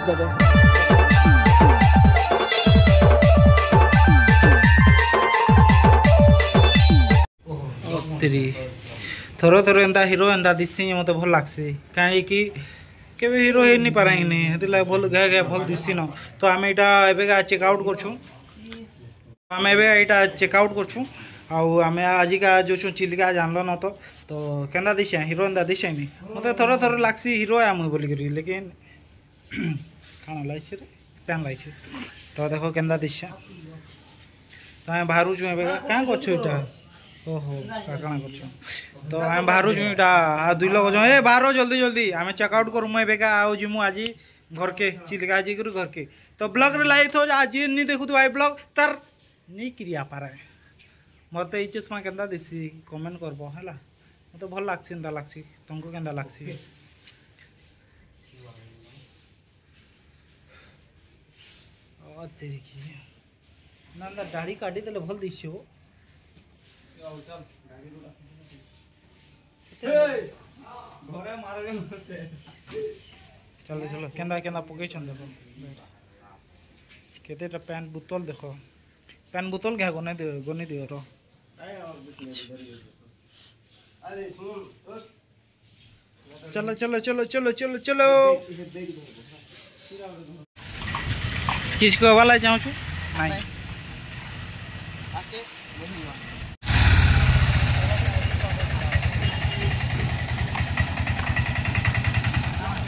देबे थोर थोर एंता हीरो एंता दिसी मत भल लगसी कहीं केवे हीरो है नहीं पारे नहीं भल घे घे भल दिसी न तो आम यहाँ चेकआउट करछू आम यहाँ चेकआउट करछू आम आजिका जो चिलिका जानल न तो केंदा दिशा हीरो एंता दिशा नहीं मत थोर थोर लगसी हीरो है मुई बोलिक लेकिन काण लाइछे रे पैन लाइछे तो देखो केंदा दिशा तो आम बाहर छू क्या कर ओहो काଣା करछो तो हम बाहर जुटा दुई लोग जो ए बाहर जल्दी जल्दी आम चेकआउट करूँ मुझे बेका आओ जिमु आज घर के चिलिका जी कर घर के तो ब्लॉग रे लाइव थो आज नहीं देखु तो भाई ब्लॉग तार नहीं क्रिया पारे मत ये चश्मा केंदा दिसी कमेंट करबो हैला मत भल लागसी एंदा लागसी तुमको केंदा लागसी ओ तेरी की ना ना दाढ़ी काटी देले भल दिसो चलो चलो केंदा केंदा पकई देखो केतेटा पैन बोतल देखो पैन बोतल क्या गनी दियो रो चलो चलो चलो चलो चलो चलो किसको वाला जाऊँ नहीं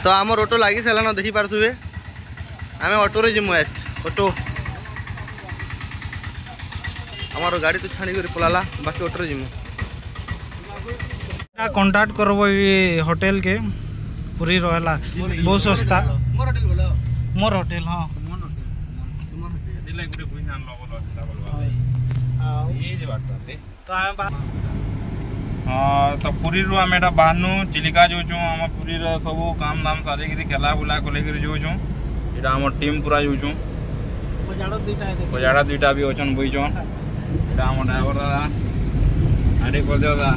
तो आमर ऑटो लगी सारा देखी पारे आम ऑटो रे जिमु ऑटो आमर गाड़ी तो छाणी कर पलाला बाकी ऑटो रे जिमु कांटेक्ट करबो ये होटल के पूरी रहला बहुत सस्ता मोर होटल हां तो हाँ तो पुरी रू आम एटा बाहनु चिलिका जो आम पुरी सब काम दाम सारी खेला बुला कल जो यहाँ आम टीम पूरा जो पजाड़ा दुईटा भी अच्छा बईचन यहाँ आम ड्राइवर दादा आड़ी कर दियो दादा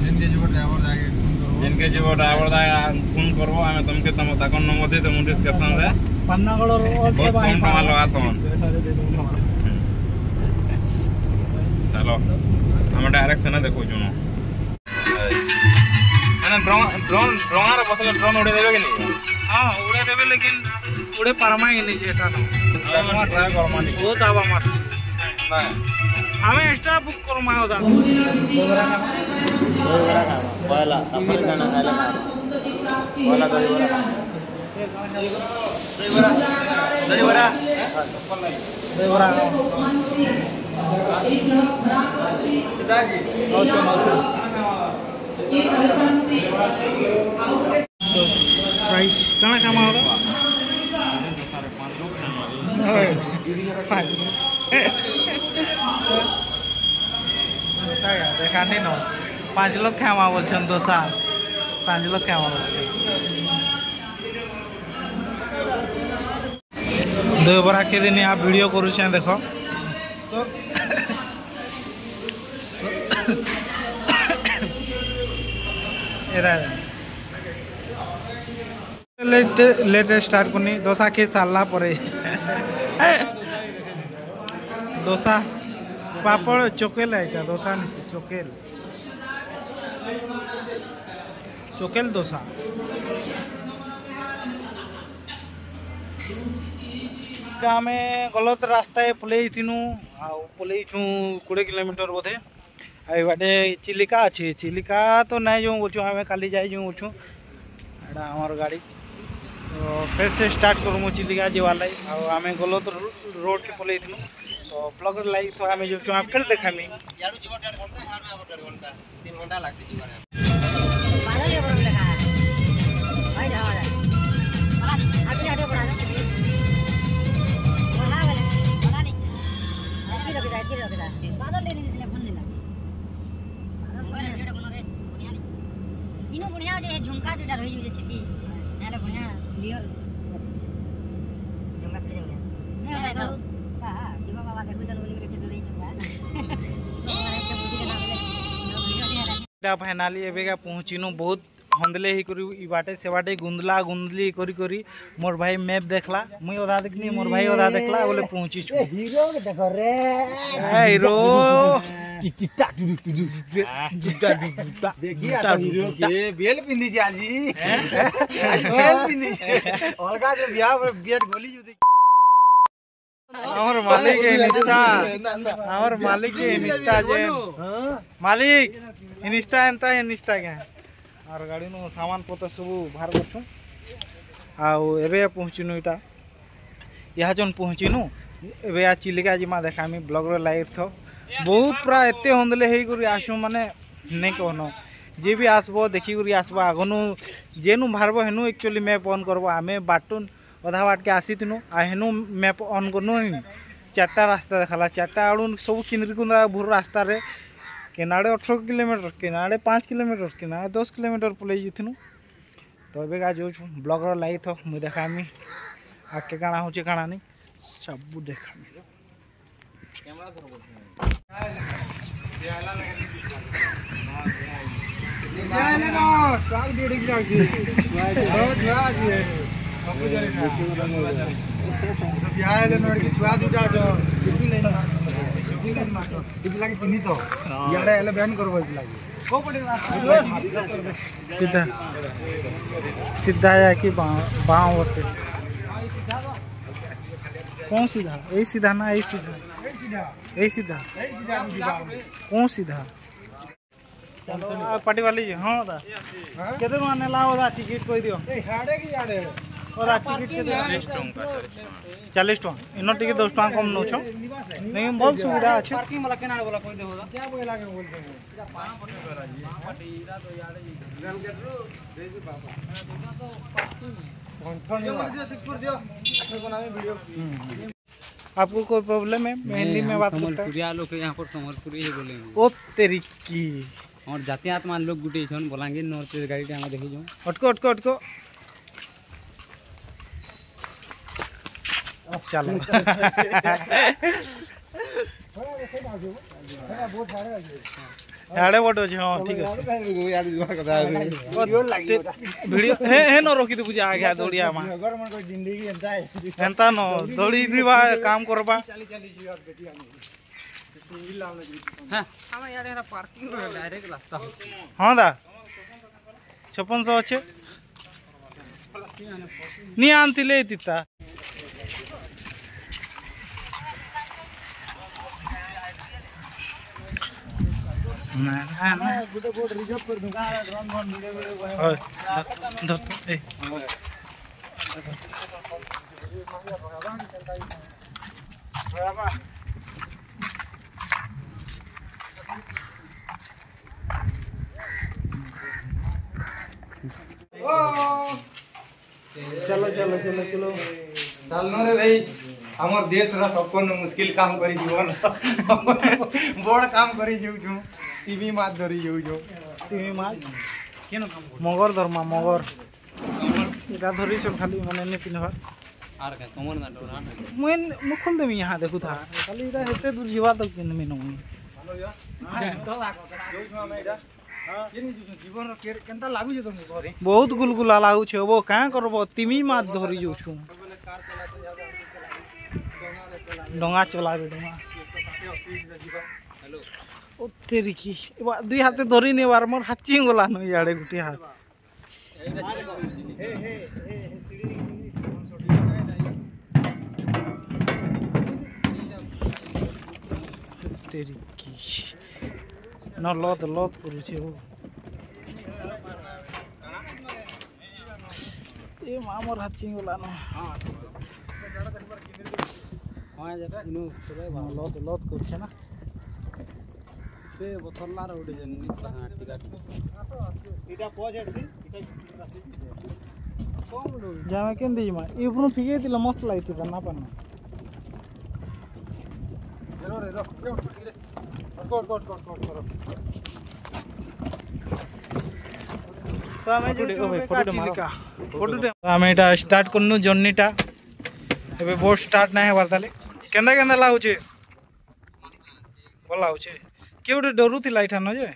जिनके जीव ड्राइवर दादा फोन करबो आम तुमके तक नंबर दे तुम डिस्क्रिप्शन रे बहुत कम टका लगा चलो आम डायरेक्ट से देखो ड्रोन ड्रोन ड्रोन बसले ड्रोन उड़े देबे कि नहीं हां उड़े देबे लेकिन उड़े पारमा ही नहीं जेटा हम ट्राई करमा नहीं बहुत आवा मार्स नहीं हमें एक्स्ट्रा बुक करमा होदा पहला अपन गाना खाइला वाला दही बड़ा दही बड़ा प्राइस कहाँ कमा होगा देखा नहीं ना 5 लोग खामा बोलछन दोसा 5 लोग खामा बोलछन दो बरा के दिन आप वीडियो करू छे देखो लेट स्टार्ट करनी दोसा खे सारा परे दोसा पापड़ चोकेल है दोसा नहीं चोकेल चोकेल दोसा आम गलत रास्ता पलैनु पलैु 20 किलोमीटर बोधे आई बाटे चिलिका अच्छी चिलिका तो नहीं जो बोलूँ आम काली जाए जो बोलूँ एटा हमार गाड़ी तो फिर से स्टार्ट करूँ चिलिका जीवार लगे आम गलत रोड के पलैनु तो ब्लॉग लगे तो आम जो फिर देखामी बढ़िया झुमका दुटा रही जे छिकी नाले बढ़िया क्लियर झुमका पे नहीं तो हां शिवा बाबा देखो चल बोली के तो रही झुमका शिवा बाबा के बुद्धि के नाम ले वीडियो दिया फाइनली एबेगा पहुँचीनु बहुत हंदले ही करी इ बाटे से बाटे गुंदला गुंदली करी करी मोर भाई मैप देखला मुई ओदा देखनी मोर भाई ओदा देखला बोले पहुंची छु हीरो के देखो रे हीरो टिक टिक टाक देखिए आ हीरो के बेल पिंदी जी आजी बेल पिंदी अलगा जो बियाह पर गेट गोली जो हमर मालिक के निस्ता हमर मालिक के निस्ता जे मालिक निस्ता एंता निस्ता के और गाड़ी नो सामान पत्र सब बाहर करछु आउ एबे पहुंचिनु इटा यहाँ जन पहुंचिनु एबे आ चिलिका जिमा देखामी ब्लॉग रो लाइव थो बहुत पूरा एते हंदले हेई करी आसु माने नै कहनो जे भी आसबो देखि करी आसबा आगनु जेनु भारबो हेनु एक्चुअली मैप ऑन करबो आमे बाटुन अधा बाट के आसीतिनु आ हेनु मैप ऑन करनु चारटा रास्ता देखाला चारटा आडू सब किनरी कुंदरा भूर रास्ता रे केनाडे 18 किलोमीटर केनाडे 5 किलोमीटर केनाडे 10 किलोमीटर पलई जिथिनु तो एबे गा जो ब्लॉग रो लाई थो मु देखामी आके काना होचे काना नहीं सब देखामी कैमरा धर बोल जाने नो साल डेढ़ की लागी बहुत राज है बिहार ले नोड के छुआ दुटा जो किसी नहीं मारो किसी लागे चिन्ही तो याडे एले बैन करबो लागे को पड़ेगा सीधा सीधा या कि बाँव होते कौन सीधा यही सीधा ना यही सीधा यही सीधा कौन सीधा चलो पार्टी वाली जी हाँ दा केते माने लाओ दा टिकट कोई दियो ए हाडे की याडे और टिकट के 40 टका इनो टिकट 10 टका कम नो छो नहीं बहुत सुविधा আছে पार्किंग वाला केना वाला कोई देहो दा क्या बोला के बोलते हैं आपको कोई प्रॉब्लम है मैं हिंदी में बात करता हूं लोग यहाँ पर समलपुरी ही बोलेंगे ओ तेरी की और जाते आत्मा लोग गुटे छन बलांगीर नॉर्थ गाड़ी टे हम देखि जो अटको अटको अटको चलो साढ़े बट अच्छे हाँ ठीक है वीडियो हे न रखी देबु आ गया दौड़िया मा जिंदगी एंता है एंता न दौड़ी दीवा काम करबा हां हम यार एरा पार्किंग रो डायरेक्ट रास्ता हाँ दा 5600 अच्छे नहीं आनतिले तिता ना ना गुटे बोर्ड रिजर्व कर दूंगा ड्रोन ड्रोन वीडियो वीडियो धर ए चलो चलो चलो चलो चलनो रे भाई हमर देश रा सबको मुश्किल काम करी जीवन बड़ काम करी जीव छु टीवी मात धरी जीव जो टीवी माल केन काम मगर धर्मा मगर इटा धरी छ खाली माने ने पिनवा आर का कमर ना डोरा मैं मुखल देमी यहां देखु था खाली इटा हेते दूर जीवा तक पिन में नई जीवन केनता लागु जे तुमको घरे बहुत गुलगुला लागु छ वो का करबो तिमी मात धरी जो छु डोंगा चला दे डोंगा ओ तेरी की दुई हाथे धरी ने बार मोर हाथी गोला न याडे गुटी हाथ तेरी की न लत लत करू छे ओ ए मामर हाथी गोला न हां जेटा इनु चले लत लत करू छे ना से बोथरला रे उडे जनी टिका इटा पजेसी इटा कम लोग जामे केन दी मा इब्रु फिगे दिला मस्त लाइते ना पन्ना रो रे रो कोट कोट कोट कोट करो तो हमें जुड़े ओ भाई फोटो मारो फोटो दे हमें एटा स्टार्ट करनु जर्नीटा एबे बोट स्टार्ट ना है वारताले केंदा केंदा लागु छे बोला छे केउडे डरू थी लाइट हनो जे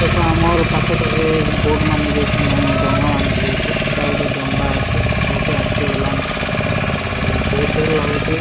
देखो आमर पाखे बोर्ड मान डंगा गोटे डंगा आसीगला बहुत डर लगे।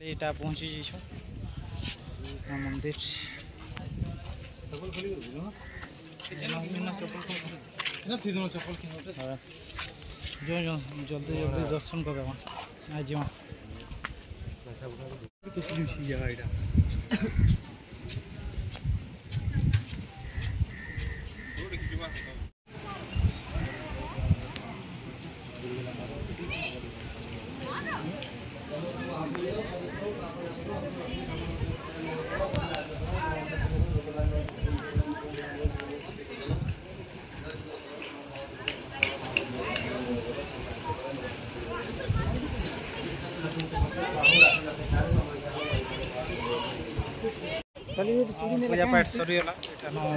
एटा पहुंची जाइछो मंदिर जो जो जल्दी जल्दी दर्शन कर आज पूजा पाठ सरीगला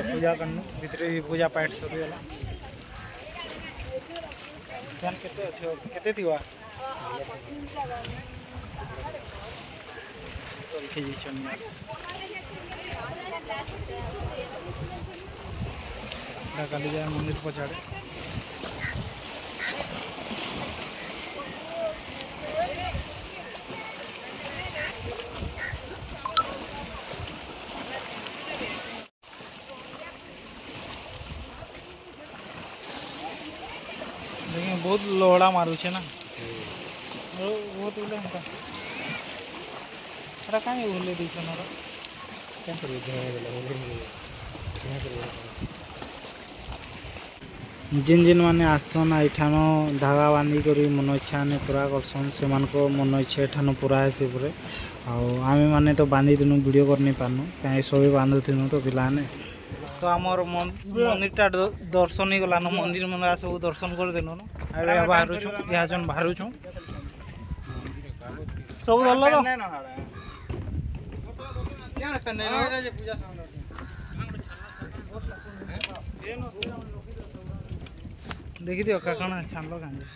पूजा करनु भितर भी पूजा पाठ सरीगला ध्यान केते अच्छे केते दिवा के जी चन्यास काली जाए मंदिर पछाड़े बहुत लोहड़ा मारुचे ना बहुत बोले हमका अरे कहीं बोले दीछो ना क्या करिए जिन जिन माने आसन एठान धागा बांधी करी मन इच्छा ने पूरा करसन से मन को मन इच्छा एठान पूरा है से पूरे आमे माने तो बांधी दिनु वीडियो कर नहीं पानु कहीं सभी बांधु थिनु तो पिलाने तो आमर मंदिरटा दर्शन ही गलान मंदिर मंदिर सब दर्शन कर देनु न अरे बाहर छु या जन बाहर छु सब दल्ल देखि दियो का कण छानलो कांजे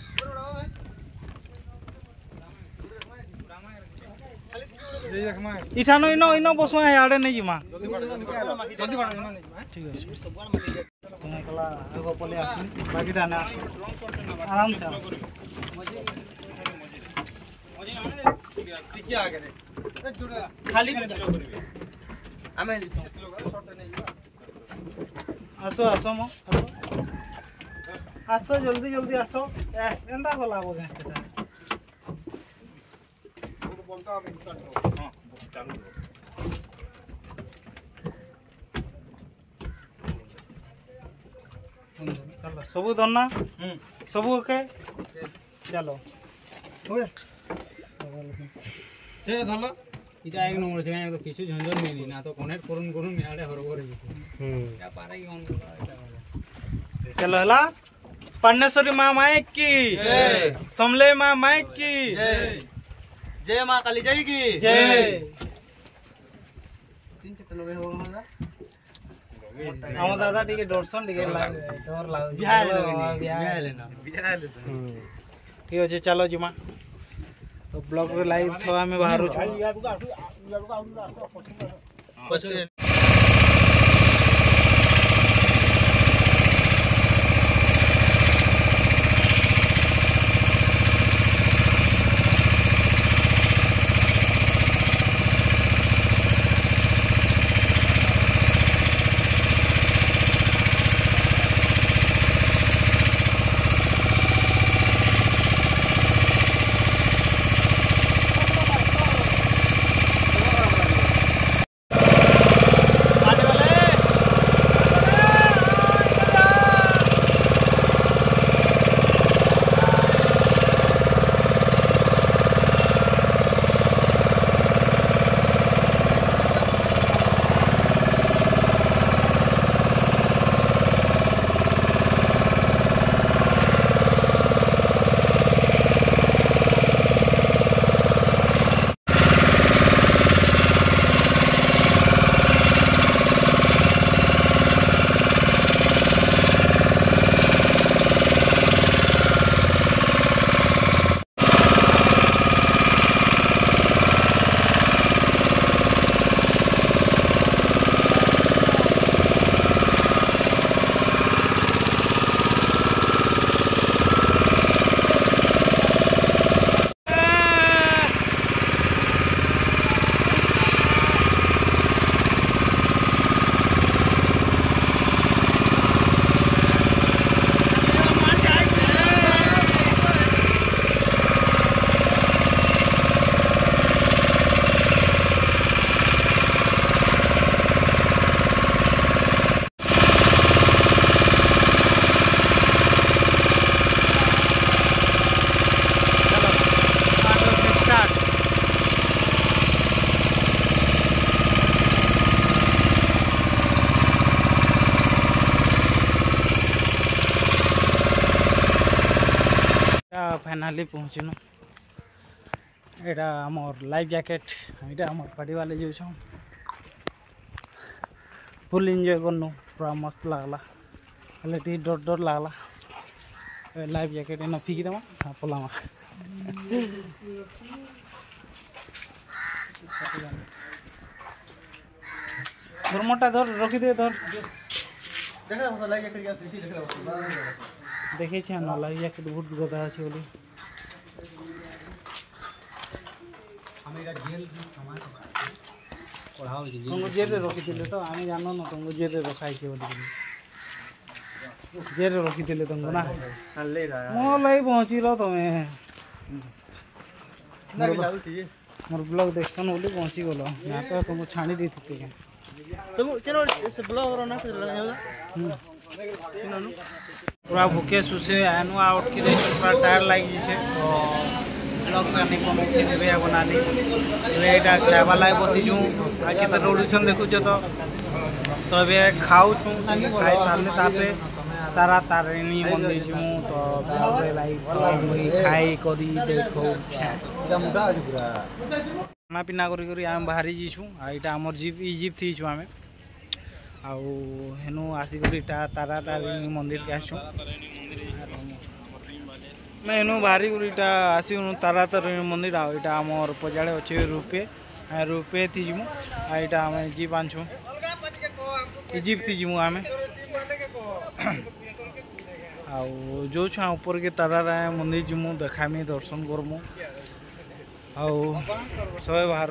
इठानो इनो इनो बसवा याडे नहीं जिमा जल्दी बाड़ ठीक है कला एगो पले आसी बाकी दाना आराम से टिके आगे रे खाली हमें आसो आसो मो आसो जल्दी जल्दी आसो एंदा गला बोले सेटा बोलता अब हां चालू चलो सबू धरना सबू ओके चलो ओके से धरलो इटा एक नंबर से तो किछु झंझट नहीं ना तो कनेक्ट करून याडे हरबर क्या पारे की ऑन चलो हला पांडेश्वरी मां माइक की जय समले मां माइक की जय जय मां काली जय की जय तीन से लोगे हो हमरा हम दादा टिके दर्शन टिके डर लाग बिहार लेना ठीक है चलो जिमा तो ब्लॉग रे लाइव थवा में बाहर छु फाइनाली पहुँचनु एटा आमर लाइफ जैकेट यहाँ आम पार्टी वाले जो फुल एंजॉय करनु पूरा मस्त लगला हेल्ले टी डर डर लगला लाइफ जैकेट एन फिकी देमा हाँ पलामा मोटा धर रखी दे धर देखे ना लाइफ जैकेट बहुत गदा अच्छे बोली तुमको जेल रखी तो आम जान ना तुमको जेल रखाई जेल रखी तुमको ना मो लगे पहुँचल तुम्हें मोर ब्लॉग देखसन बोली पहुँची गल यहाँ तो तुमको छाणी दी पूरा भूखे सुसे आनु आउट की पूरा टायर लगी तो ब्लॉग नहीं कमे बनानी यहाँ खावा लाग बसीचु आगे तो रोडुन देखुच तो ये खाऊ खाई सारे तारा तारिणी मंदिर जीमु तो खाई करी देखो खाना पीना करी आम बाहरी जीछू यहाँ आमर जीप इ जीप थीचु आम आनु आसिक तारा तारिणी मंदिर के आसु मैं हेनु बाहरी गुरीटा आसनु तारा तारिणी मंदिर आईटा आमर पजाड़े अच्छे रुपे रुपे थी जीमु आईटा आम जीप आनछु जीप थी जीमु आम आउ जो छुआ ऊपर के तारा मंदिर जीमु देखामी दर्शन करमु आउ सब बाहर